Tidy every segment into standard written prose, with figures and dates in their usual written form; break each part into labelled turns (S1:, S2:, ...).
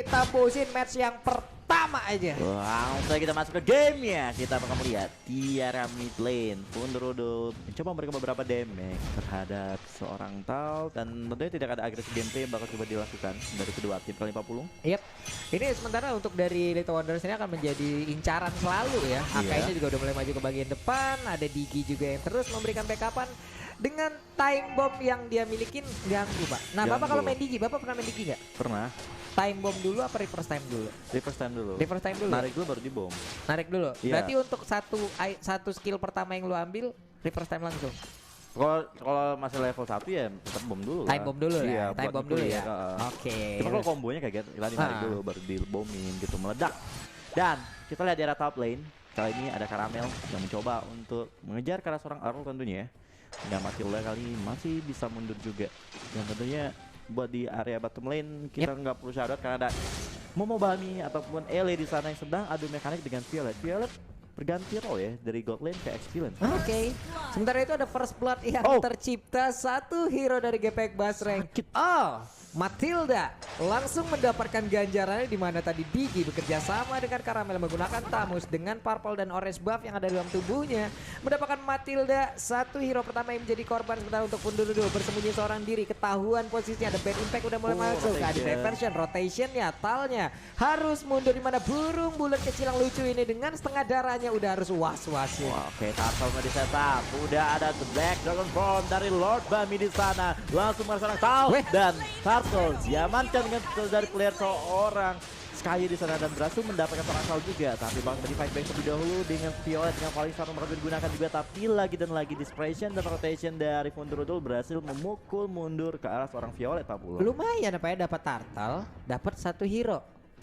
S1: Kita bosin match yang pertama aja.
S2: Langsung kita masuk ke game ya. Kita bakal melihat Tiara mid lane Funderodo mencoba memberikan beberapa damage terhadap seorang Tal, dan tentunya tidak ada agresif gameplay yang bakal coba dilakukan dari kedua tim kali 40.
S1: Yep. Ini sementara untuk dari Little Wonders ini akan menjadi incaran selalu ya. Akainya juga udah mulai maju ke bagian depan. Ada Digi juga yang terus memberikan backupan dengan time bomb yang dia milikin ganggu, Pak. Nah, Bapak kalau main Digi, Bapak pernah main Digi nggak?
S2: Pernah.
S1: Time bomb dulu apa reverse time dulu?
S2: Reverse time dulu.
S1: Reverse time dulu.
S2: Narik dulu baru di bom.
S1: Narik dulu.
S2: Iya.
S1: Berarti untuk satu skill pertama yang lu ambil reverse time langsung.
S2: Kalau masih level 1 ya tetap bom dulu.
S1: Time bomb dulu
S2: iya,
S1: ya. Time
S2: buat
S1: bomb dulu
S2: itu
S1: ya.
S2: ya.
S1: Oke.
S2: Cuma kalau kombonya kayak gitu, kita narik dulu baru di bomin gitu, meledak. Dan kita lihat di arah top lane. Kali ini ada Karamel yang mencoba untuk mengejar ke arah seorang Earl tentunya ya. Dan Matilda kali ini masih bisa mundur juga. Dan tentunya buat di area bottom lane kita nggak perlu syarat karena ada Momo Bami ataupun Ele di sana yang sedang adu mekanik dengan Violet. Violet berganti role ya dari God lane ke Experience.
S1: Oke. Sementara itu ada First Blood yang tercipta satu hero dari GPX Basreng. Matilda langsung mendapatkan ganjarannya di mana tadi Digi bekerja sama dengan Karamel menggunakan Tamus dengan purple dan orange buff yang ada dalam tubuhnya, mendapatkan Matilda satu hero pertama yang menjadi korban. Sementara untuk Funderodo bersembunyi seorang diri, ketahuan posisinya, ada bad impact udah mulai masuk, ada diversion, rotationnya, Talnya harus mundur di mana burung bulat kecil yang lucu ini dengan setengah darahnya udah harus was-wasin.
S2: Oke, Turtle nggak di setup. Udah ada the Black Dragon Form dari Lord Bami di sana. Langsung menyerang Tal dan Turtle diamankan dengan dari player seorang Sky di sana dan berhasil mendapatkan seorang Tal juga. Tapi bakal di fight back terlebih dahulu dengan Violet yang paling satu bakal digunakan juga. Tapi lagi dan lagi dispersion dan rotation dari Funderodo berhasil memukul mundur ke arah seorang Violet 40.
S1: Lumayan apa ya, dapat Turtle, dapat satu hero.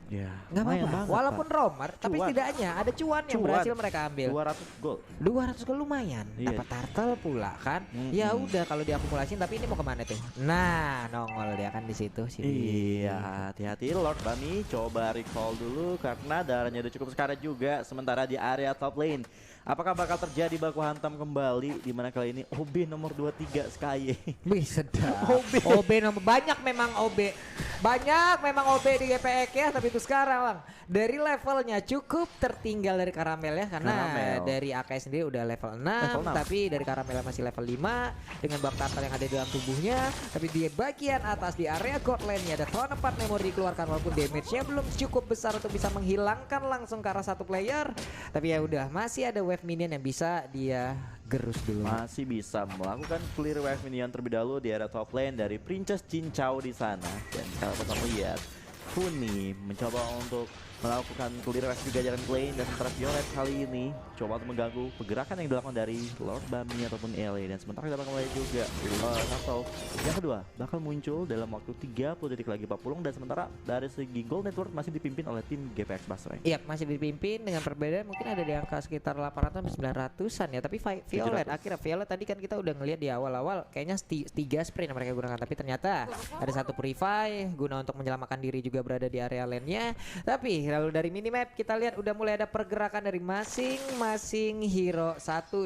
S2: Ya,
S1: nggak apa-apa. Walaupun romer, tapi setidaknya ada cuan yang berhasil mereka ambil.
S2: 200 gold.
S1: 200 gold lumayan. Dapat turtle pula kan. Ya udah kalau diakumulasin, tapi ini mau kemana tuh? Nah, nongol dia kan di situ sih.
S2: Iya, hati-hati Lord Bami coba recall dulu karena darahnya udah cukup sekarat juga. Sementara di area top lane, apakah bakal terjadi baku hantam kembali di mana kali ini OB nomor 23 Sky.
S1: Wih, sedap. OB nomor banyak memang OB. Banyak memang OB di GPX ya, tapi itu sekarang Bang, dari levelnya cukup tertinggal dari Karamel ya, karena dari Akai sendiri udah level 6, tapi dari Karamel masih level 5 dengan bab turtle yang ada di dalam tubuhnya. Tapi di bagian atas di area god lane-nya ada tahun 4 memori dikeluarkan, walaupun damage-nya belum cukup besar untuk bisa menghilangkan langsung ke arah satu player. Tapi ya udah, masih ada wave minion yang bisa dia gerus dulu.
S2: Masih bisa melakukan clear wave minion terlebih dahulu di area top lane dari Princess Cincau di sana. Dan kalau kita lihat Funi mencoba untuk melakukan clear wave juga jalan lane, dan sementara Violet kali ini coba untuk mengganggu pergerakan yang dilakukan dari Lord Bami ataupun Ele. Dan sementara kita bakal melihat juga atau yang kedua bakal muncul dalam waktu 30 detik lagi 40. Dan sementara dari segi gold network masih dipimpin oleh tim GPX Basreng.
S1: Iya, masih dipimpin dengan perbedaan mungkin ada di angka sekitar 800 sampai 900-an ya. Tapi Violet akhirnya Violet tadi kan kita udah ngelihat di awal-awal kayaknya 3 sprint yang mereka gunakan, tapi ternyata ada satu purify guna untuk menyelamatkan diri juga berada di area lane-nya. Tapi lalu dari minimap kita lihat udah mulai ada pergerakan dari masing-masing hero. 1, 2,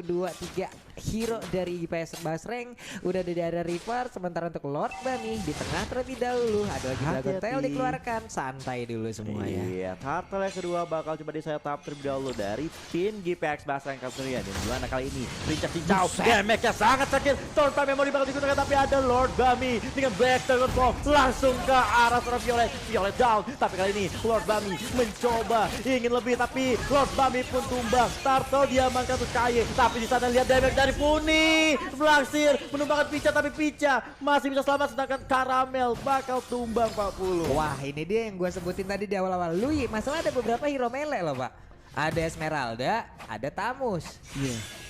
S1: 3 hero dari GPX Basreng udah ada di area river. Sementara untuk Lord Bami di tengah terlebih dahulu ada lagi Dragon Tail dikeluarkan. Santai dulu semua ya.
S2: Iya, turtle yang kedua bakal coba di setup terlebih dahulu dari tim GPX Basreng tentunya. Dan gimana kali ini Princess Cincau damage-nya sangat sakit. Storm Memory bakal digunakan, tapi ada Lord Bami dengan Black Dragon Ball langsung ke arah seorang Violet. Violet down, tapi kali ini Lord Bami mencoba ingin lebih, tapi Lord Bami pun tumbang. Turtle diamankan untuk Kaye, tapi di sana lihat damage dari Funi melangsir menumbangkan Picha, tapi Picha masih bisa selamat, sedangkan Karamel bakal tumbang 40.
S1: Wah, ini dia yang gue sebutin tadi di awal-awal. Lui, masalah ada beberapa hero melee loh Pak. Ada Esmeralda, ada Tamus.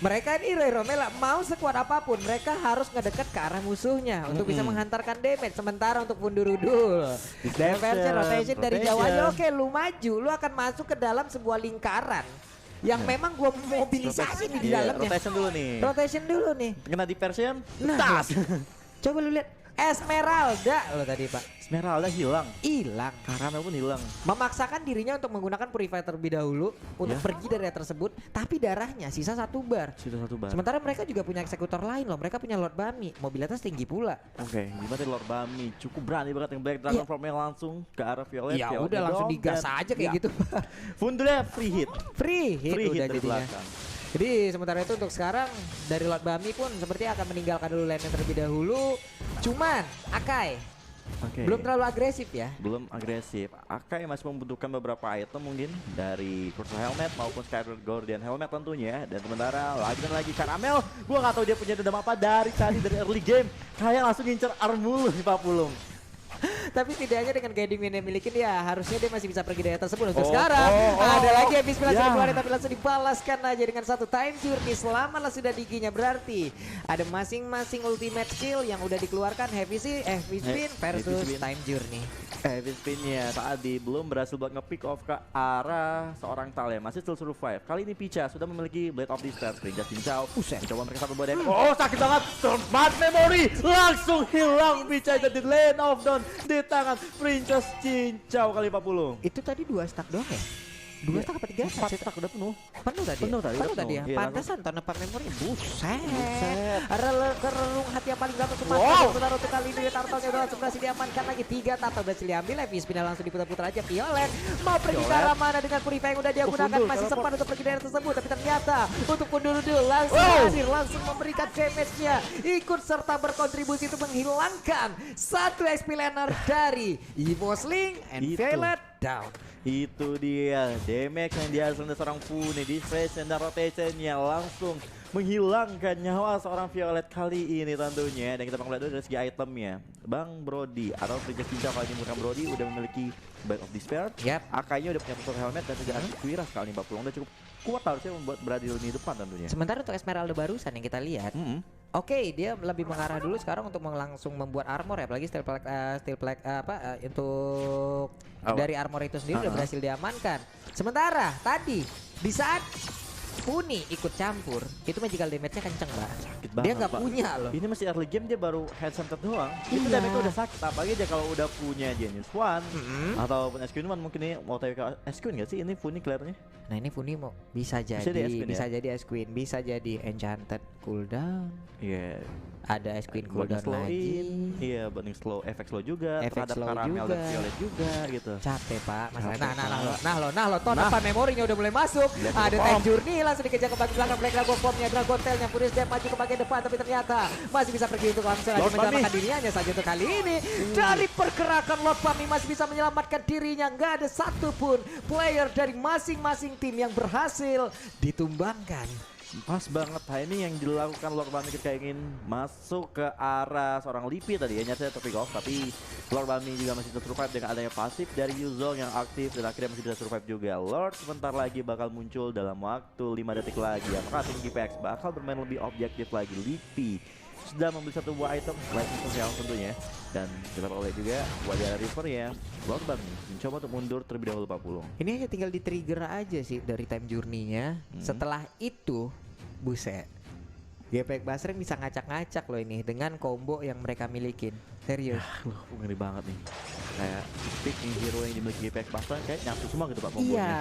S1: Mereka ini hero melee, mau sekuat apapun mereka harus ngedekat ke arah musuhnya untuk bisa menghantarkan damage. Sementara untuk Funderodo, diversion, rotation dari jauhnya, oke lu maju, lu akan masuk ke dalam sebuah lingkaran yang memang gua mobilisasi di dalamnya.
S2: Rotation dulu nih.
S1: Rotation dulu nih.
S2: Kena diversion.
S1: Nah, coba lu lihat Esmeralda loh tadi Pak.
S2: Esmeralda hilang.
S1: Hilang.
S2: Karamel pun hilang.
S1: Memaksakan dirinya untuk menggunakan purify terlebih dahulu untuk pergi dari area tersebut, tapi darahnya sisa 1 bar.
S2: Sisa 1 bar.
S1: Sementara mereka juga punya eksekutor lain loh. Mereka punya Lord Bami, mobilitas tinggi pula.
S2: Oke, gimana Lord Bami cukup berani banget yang Black Dragon Formnya langsung ke arah Violet.
S1: Ya udah langsung digas aja kayak gitu.
S2: Fundulnya free hit.
S1: Free hit udah
S2: dari
S1: jadinya.
S2: belakang.
S1: Jadi sementara itu untuk sekarang dari Lord Bami pun seperti akan meninggalkan dulu lane terlebih dahulu. Cuman Akai belum terlalu agresif ya.
S2: Belum agresif. Akai masih membutuhkan beberapa item mungkin dari Crystal Helmet maupun Skyward Guardian Helmet tentunya. Dan sementara lagi dan lagi Karamel, gua nggak tahu dia punya dendam apa dari tadi dari early game. Kayak langsung ngincer Armul nih Pak Pulung.
S1: Tapi setidaknya dengan guiding win yang milikin ya harusnya dia masih bisa pergi dari tersebut. Untuk sekarang ada lagi habis keluarin tapi langsung dibalaskan aja dengan satu time journey. Selamatlah sudah diginya, berarti ada masing-masing ultimate skill yang udah dikeluarkan. Heavy spin versus time journey.
S2: Heavy spinnya tadi belum berhasil buat nge-pick off ke arah seorang Talia, masih still survive. Kali ini Picha sudah memiliki Blade of Despair. Princess Cincau mencoba mereka satu buat damage. Oh sakit banget, Smart Memory langsung hilang. Picha jadi Lane of Dawn di tangan Princess Cincau kali 40.
S1: Itu tadi 2 stack doang ya? 2 stack apa 3 stack?
S2: 4 stack udah penuh.
S1: Penuh tadi? Penuh tadi ya?
S2: Iya,
S1: Pantesan tahun depan memori. Buset. Ada kerelung hati yang paling gampang cepat. Sebentar untuk kali ini turtle-nya udah langsung berhasil diamankan lagi. 3 turtle berhasil diambil. Heavy spin langsung diputar-putar aja. Violet mau pergi ke arah mana dengan purify yang udah dia gunakan. Masih sempat untuk pergi dari tersebut. Tapi ternyata untuk mundur dulu langsung hadir. Langsung memberikan damage-nya. Ikut serta berkontribusi untuk menghilangkan 1 XP laner dari Evo Sling and Violet down.
S2: Itu dia damage yang dihasilkan dari seorang Fune, distraction dan rotationnya langsung menghilangkan nyawa seorang Violet kali ini tentunya. Dan kita bakal lihat dulu dari segi itemnya. Bang Brody atau Princess Cincau kali ini bukan Brody udah memiliki Blade of Despair. Akainya udah punya Crystal Helmet dan juga Kuiras kali ini 40 udah cukup kuat harusnya membuat berada di lini depan tentunya.
S1: Sementara untuk Esmeralda barusan yang kita lihat, Oke, dia lebih mengarah dulu sekarang untuk langsung membuat armor ya, apalagi steel plate untuk dari armor itu sendiri udah berhasil diamankan. Sementara tadi di saat Funi ikut campur, itu magical damage-nya kenceng banget. Dia nggak punya loh.
S2: Ini masih early game dia baru head center doang. Itu damage udah sakit. Apalagi dia kalau udah punya Genius One ataupun SQ1 mungkin ini mau tahu ke SQ nggak sih ini Funi kelihatannya?
S1: Nah ini Funi mau bisa jadi jadi SQ, bisa jadi Enchanted cooldown.
S2: Iya.
S1: Ada SQ cooldown lagi.
S2: Iya, banding slow, efek slow juga,
S1: efek
S2: terhadap
S1: slow
S2: Karamel
S1: juga.
S2: dan Violet juga gitu.
S1: Capek Pak, masalah. Nah lo, tahun depan memorinya udah mulai masuk. Ada time journey langsung dikejar ke bagian belakang, Black Dragon Formnya, Dragon Tailnya, Furious Death maju ke bagian depan, tapi ternyata masih bisa pergi untuk langsung aja menyelamatkan dirinya hanya saja untuk kali ini. Dari pergerakan Lord Bami masih bisa menyelamatkan dirinya, nggak ada satupun player dari masing-masing tim yang berhasil ditumbangkan.
S2: Pas banget timing yang dilakukan Lord Bami ketika ingin masuk ke arah seorang Lipi tadi ya, nyatanya topik off, tapi Lord Bami juga masih survive dengan adanya pasif dari Yuzong yang aktif dan akhirnya masih bisa survive juga. Lord sebentar lagi bakal muncul dalam waktu 5 detik lagi. Apakah tim GPX bakal bermain lebih objektif lagi? Lipi sudah membeli 1 buah item Lightning Sosial tentunya, dan kita boleh juga buat di River ya. Lord Bami mencoba untuk mundur terlebih dahulu 40.
S1: Ini hanya tinggal di trigger aja sih dari time journey-nya. Setelah itu buset, GPX Basreng bisa ngacak-ngacak loh ini dengan combo yang mereka milikin. Serius.
S2: Ngeri banget nih. Kayak pick nih hero yang dimiliki GPX Basreng kayak nyatu semua gitu Pak kombonya.
S1: Iya.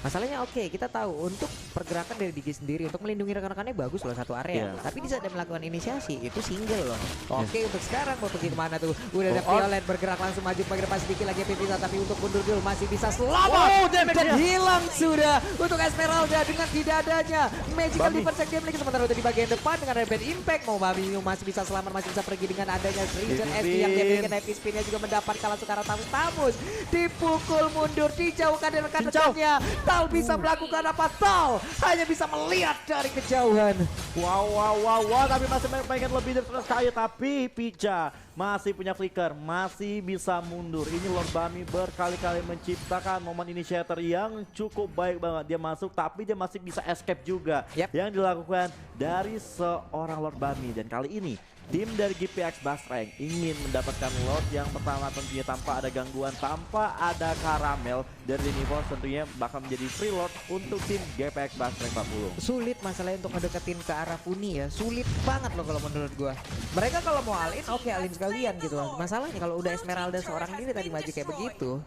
S1: Masalahnya kita tahu untuk pergerakan dari Digi sendiri untuk melindungi rekan-rekannya bagus loh satu area. Tapi di saat dia melakukan inisiasi itu single loh. Untuk sekarang mau pergi kemana tuh? Udah ada Violet bergerak langsung maju ke depan sedikit lagi bisa, tapi untuk mundur dulu masih bisa selamat dan hilang sudah untuk Esmeralda dengan tidak adanya magical defense yang dia miliki. Sementara udah di bagian depan dengan Rebel Impact mau Bami masih bisa selamat, masih bisa pergi dengan adanya Region FD yang dia miliki. Heavy spinnya juga mendapatkan langsung ke arah Tamus dipukul mundur, dijauhkan dari rekan-rekannya. Tal bisa melakukan apa? Tal hanya bisa melihat dari kejauhan.
S2: Wow, tapi masih pengen lebih dari sekali, tapi Picha masih punya flicker, masih bisa mundur. Ini Lord Bami berkali-kali menciptakan momen initiator yang cukup baik banget. Dia masuk tapi dia masih bisa escape juga. Yang dilakukan dari seorang Lord Bami, dan kali ini tim dari GPX Basreng ingin mendapatkan Lord yang pertama tentunya tanpa ada gangguan, tanpa ada karamel dari Dinivos, tentunya bakal menjadi free Lord untuk tim GPX Basreng 40.
S1: Sulit masalahnya untuk ngedeketin ke arah Funi ya, sulit banget loh kalau menurut gua. Mereka kalau mau all in, oke all in sekalian gitu loh. Masalahnya kalau udah Esmeralda seorang diri tadi maju kayak begitu,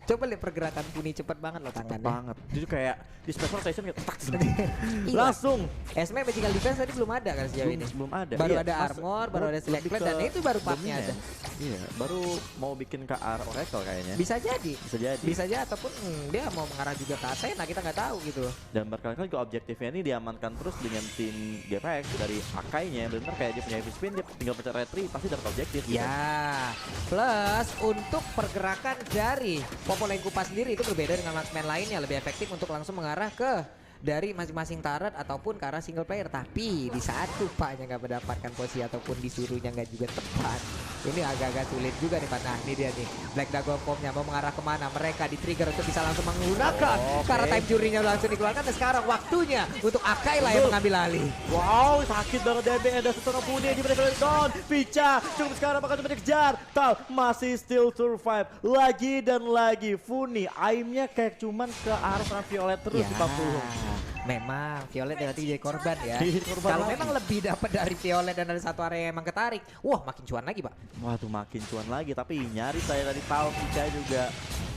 S1: coba lihat pergerakan Funi cepet banget loh tangannya.
S2: Banget. Jadi kayak di special rotation kayak tak
S1: Iya.
S2: langsung.
S1: Esme magical defense tadi belum ada kan sejauh ini.
S2: Belum ada.
S1: Baru
S2: Iya,
S1: ada armor, baru ada select plan, dan itu baru partnya ada.
S2: Iya, baru mau bikin KR Oracle kayaknya.
S1: Bisa jadi.
S2: Bisa jadi.
S1: Bisa aja ataupun dia mau mengarah juga ke Athena, kita nggak tahu gitu loh.
S2: Dan berkali-kali juga objektifnya ini diamankan terus dengan tim GPX dari Akainya. Bener kayak dia punya heavy spin, dia tinggal pencet retri pasti dapat objektif. Gitu.
S1: Ya, plus untuk pergerakan dari Popo Lengkupa sendiri itu berbeda dengan marksman lainnya, lebih efektif untuk langsung mengarah ke dari masing-masing turret ataupun ke arah single player. Tapi di saat Kupanya nggak mendapatkan posisi ataupun disuruhnya nggak juga tepat, ini agak-agak sulit juga nih Pak. Nah ini dia nih, Black Dragon Bomb-nya mau mengarah kemana, mereka di trigger untuk bisa langsung menggunakan karena time journey-nya langsung dikeluarkan. Dan sekarang waktunya untuk Akai lah yang mengambil alih.
S2: Wow, sakit banget DB, ada setengah Funi di mereka down. Pica cukup sekarang bakal coba dikejar. Tal masih still survive lagi dan lagi. Funi aimnya kayak cuman ke arah Violet terus
S1: Ya,
S2: di 40.
S1: memang Violet nanti jadi korban ya.
S2: Jadi korban
S1: Kalau
S2: lagi.
S1: memang lebih dapat dari Violet dan ada satu area yang emang ketarik, wah makin cuan lagi Pak.
S2: Wah tuh makin cuan lagi, tapi nyaris saya tadi tahu Pica juga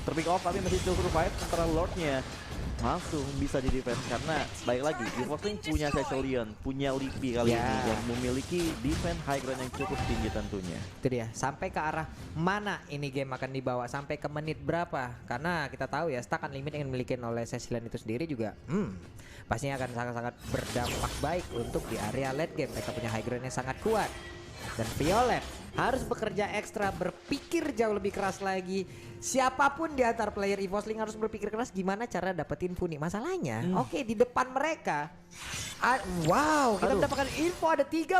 S2: terpick off tapi masih still survive. Sementara Lordnya langsung bisa di defense karena baik lagi Evorsling punya Cecilion, punya Lipi kali
S1: Ya.
S2: ini yang memiliki defense high ground yang cukup tinggi tentunya.
S1: Itu dia, sampai ke arah mana ini game akan dibawa, sampai ke menit berapa. Karena kita tahu ya, stack limit yang dimiliki oleh Cecilion itu sendiri juga pastinya akan sangat-sangat berdampak baik untuk di area late game. Mereka punya high ground yang sangat kuat. Dan Violet harus bekerja ekstra, berpikir jauh lebih keras lagi. Siapapun di antar player Evorsling harus berpikir keras gimana cara dapetin Funi. Masalahnya, oke di depan mereka, wow, kita mendapatkan info ada 36.000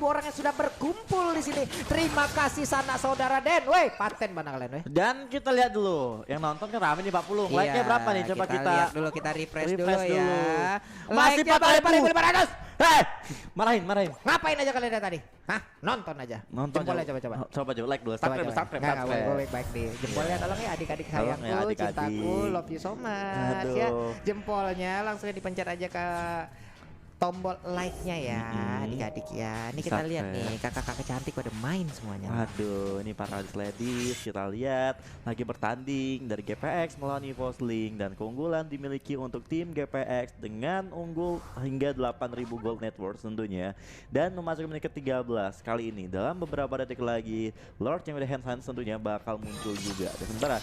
S1: orang yang sudah berkumpul di sini. Terima kasih sanak saudara Den. Woi, paten mana kalian weh?
S2: Dan kita lihat dulu, yang nonton kan rame nih 40. Like-nya berapa nih? Coba kita
S1: lihat dulu, kita refresh dulu
S2: refresh
S1: ya.
S2: Masih
S1: 4.500.
S2: Hei, marahin.
S1: Ngapain aja kalian dari tadi? Hah? Nonton aja.
S2: Nonton
S1: Jempolnya
S2: aja.
S1: coba.
S2: Coba like dulu.
S1: Coba.
S2: Subscribe.
S1: Nggak, baik nih. Jempolnya tolong ya adik-adik
S2: Tolong
S1: sayangku,
S2: ya, adik-adik.
S1: cintaku, love you so much.
S2: Aduh.
S1: Ya, jempolnya langsung dipencet aja ke tombol like-nya ya, adik-adik ya. Ini kita lihat nih, kakak-kakak cantik pada main semuanya.
S2: Waduh, ini para ladies kita lihat lagi bertanding dari GPX melawan Evorsling dan keunggulan dimiliki untuk tim GPX dengan unggul hingga 8.000 gold net worth tentunya dan memasuki menit ke-13 kali ini. Dalam beberapa detik lagi Lord yang udah hands tentunya bakal muncul juga. Dan sementara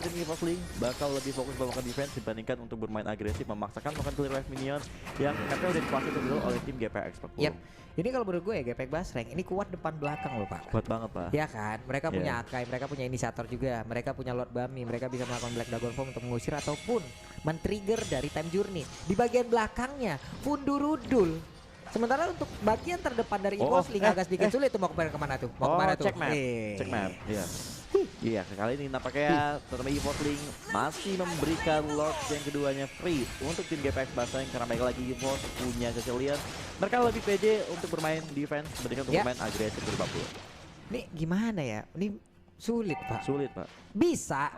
S2: tim Evorsling bakal lebih fokus melakukan defense dibandingkan untuk bermain agresif memaksakan melakukan clear wave minion yang nempel dan pasti terjadi oleh tim GPX 40.
S1: Yap. Ini kalau menurut gue ya GPX Basreng ini kuat depan belakang loh Pak.
S2: Kuat banget Pak.
S1: Ya kan, mereka punya Akai, mereka punya inisiator juga, mereka punya Lord Bami, mereka bisa melakukan Black Dragon Form untuk mengusir ataupun men-trigger dari time journey. Di bagian belakangnya Fundurudul. Sementara untuk bagian terdepan dari Evorsling agak sedikit sulit tuh mau kemana tuh? Mau kemana tuh?
S2: Check map. Iya. Iya, kali ini nampaknya terutama Evorsling masih memberikan Lord yang keduanya free untuk tim GPX Basreng karena baik lagi Evors punya Cecilion. Mereka lebih pede untuk bermain defense dibandingkan untuk bermain agresif di 40.
S1: Ini gimana ya? Ini sulit Pak.
S2: Sulit Pak.
S1: Bisa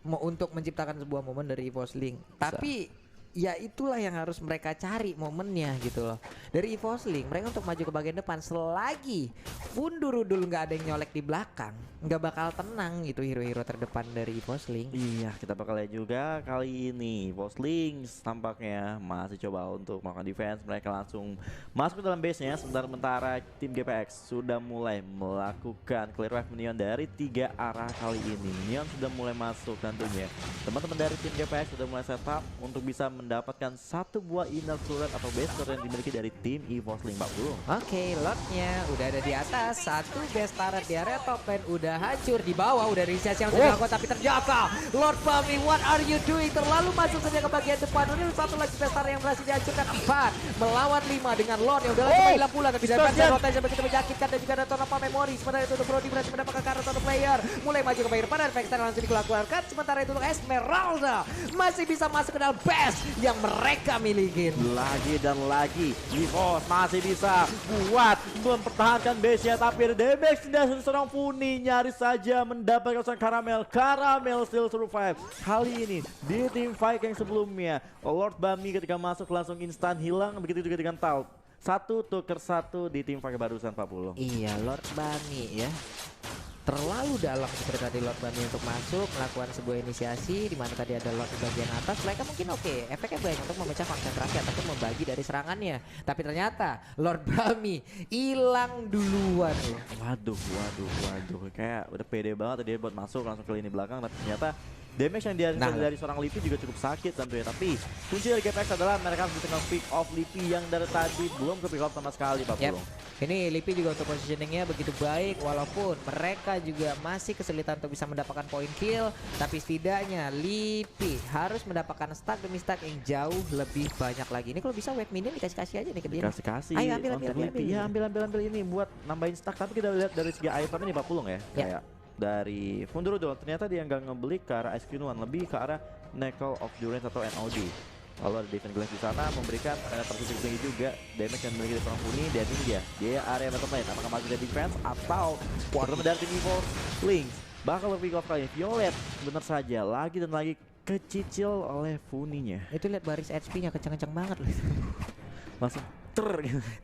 S1: mau untuk menciptakan sebuah momen dari Evorsling, tapi ya itulah yang harus mereka cari momennya gitu loh. Dari Evorsling mereka untuk maju ke bagian depan, selagi Fundurudul nggak ada yang nyolek di belakang, nggak bakal tenang gitu hero-hero terdepan dari Evorsling.
S2: Iya, kita bakal lihat juga kali ini Evorsling tampaknya masih coba untuk melakukan defense. Mereka langsung masuk ke dalam base-nya, sementara tim GPX sudah mulai melakukan clear wave minion dari 3 arah kali ini. Minion sudah mulai masuk tentunya. Teman-teman dari tim GPX sudah mulai setup untuk bisa mendapatkan satu buah inner turret atau base turret yang dimiliki dari tim Evorsling 40.
S1: Oke, Lordnya udah ada di atas, satu base turret di area top lane udah hancur, di bawah udah inisiasi yang sudah dilakukan tapi ternyata Lord Bami, what are you doing? Terlalu masuk saja ke bagian depan. Ini satu lagi base turret yang berhasil dihancurkan, 4 melawan 5 dengan Lord yang udah lagi hilang pula, tapi bisa baca rotasi yang begitu menyakitkan dan juga ada Tonapa Memory. Sementara itu untuk Brody berhasil mendapatkan kartu satu player, mulai maju ke bagian depan dan Vexter langsung dikeluarkan. Sementara itu untuk Esmeralda masih bisa masuk ke dalam base yang mereka milikin.
S2: Lagi dan lagi, EVOS masih bisa buat mempertahankan base-nya, tapi ada damage dari seorang Funi, nyaris saja mendapatkan seorang Karamel. Karamel still survive. Kali ini di tim fight yang sebelumnya, Lord Bami ketika masuk langsung instan hilang, begitu juga dengan Taut. 1 tuker 1 di tim fight barusan 40.
S1: Iya, Lord Bami ya. Terlalu dalam seperti tadi Lord Bami untuk masuk melakukan sebuah inisiasi di mana tadi ada Lord di bagian atas. Mereka mungkin oke, efeknya banyak untuk memecah konsentrasi ataupun membagi dari serangannya. Tapi ternyata Lord Bami hilang duluan loh.
S2: Waduh, kayak udah pede banget dia buat masuk langsung ke lini belakang, tapi ternyata damage yang dihasilkan dari seorang Lipi juga cukup sakit tentunya. Tapi kunci dari GPX adalah mereka harus bisa pick off Lipi yang dari tadi belum ke pick off sama sekali, Pak Pulung.
S1: Ini Lipi juga untuk positioningnya begitu baik, walaupun mereka juga masih kesulitan untuk bisa mendapatkan point kill, tapi setidaknya Lipi harus mendapatkan stack demi stack yang jauh lebih banyak lagi. Ini kalau bisa wave minion dikasih-kasih aja nih ke dia.
S2: Kasih.
S1: Ayo ambil
S2: Lipi. Ya ambil ini buat nambahin stack. Tapi kita lihat dari segi item ini Pak Pulung ya. Kayak dari Fundurudon ternyata dia nggak ngebeli ke arah SQ1, lebih ke arah Knuckle of Durance atau NOD. Lalu ada Defense Glass di sana memberikan persisik tinggi juga, damage yang memiliki seorang Funi, dan ini dia area bottom lane. Apakah masih dari defense atau quarter dari tim EVOS Lynx bakal pick off kali ini. Violet bener saja lagi dan lagi kecicil oleh Funinya.
S1: Itu lihat baris HP-nya kencang-kencang banget loh.
S2: Langsung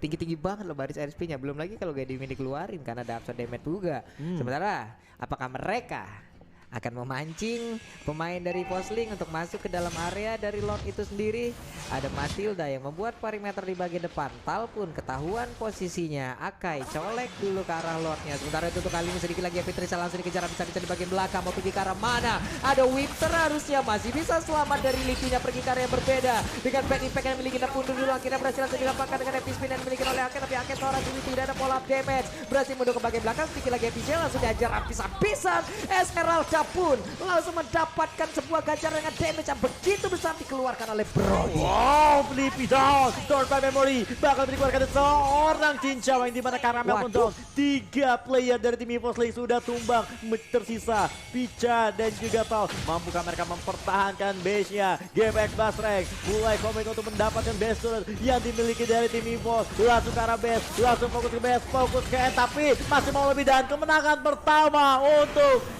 S1: tinggi-tinggi banget loh baris HP-nya. Belum lagi kalau Gadimi dikeluarin karena ada absorb damage juga. Sementara apakah mereka akan memancing pemain dari Posling untuk masuk ke dalam area dari Lord itu sendiri? Ada Matilda yang membuat perimeter di bagian depan. Tal pun ketahuan posisinya. Akai colek dulu ke arah Lordnya. Sementara itu untuk kali ini sedikit lagi Fitri langsung dikejar bisa di bagian belakang. Mau pergi ke arah mana? Ada Winter harusnya masih bisa selamat dari Lipinya pergi ke area yang berbeda. Dengan back impact yang dimiliki Pundu dulu akhirnya berhasil didapatkan dengan epic spin yang dimiliki oleh Akai. Tapi Akai seorang ini tidak ada pola damage. Berhasil mundur ke bagian belakang. Sedikit lagi episnya langsung diajar habis-habisan. Esmeralda pun langsung mendapatkan sebuah ganjaran dengan damage yang begitu besar dikeluarkan oleh Brody.
S2: Wow, Flippy down, Storm by Memory bakal dikeluarkan seorang cincau yang dimana Karamel pun down. 3 player dari tim EVOS Lynx sudah tumbang, tersisa Picha dan juga Tal. Mampukah mereka mempertahankan base-nya? GPX Basreng mulai komit untuk mendapatkan base turret yang dimiliki dari tim EVOS. Langsung ke arah base, langsung fokus ke base, fokus ke end, tapi masih mau lebih dan kemenangan pertama untuk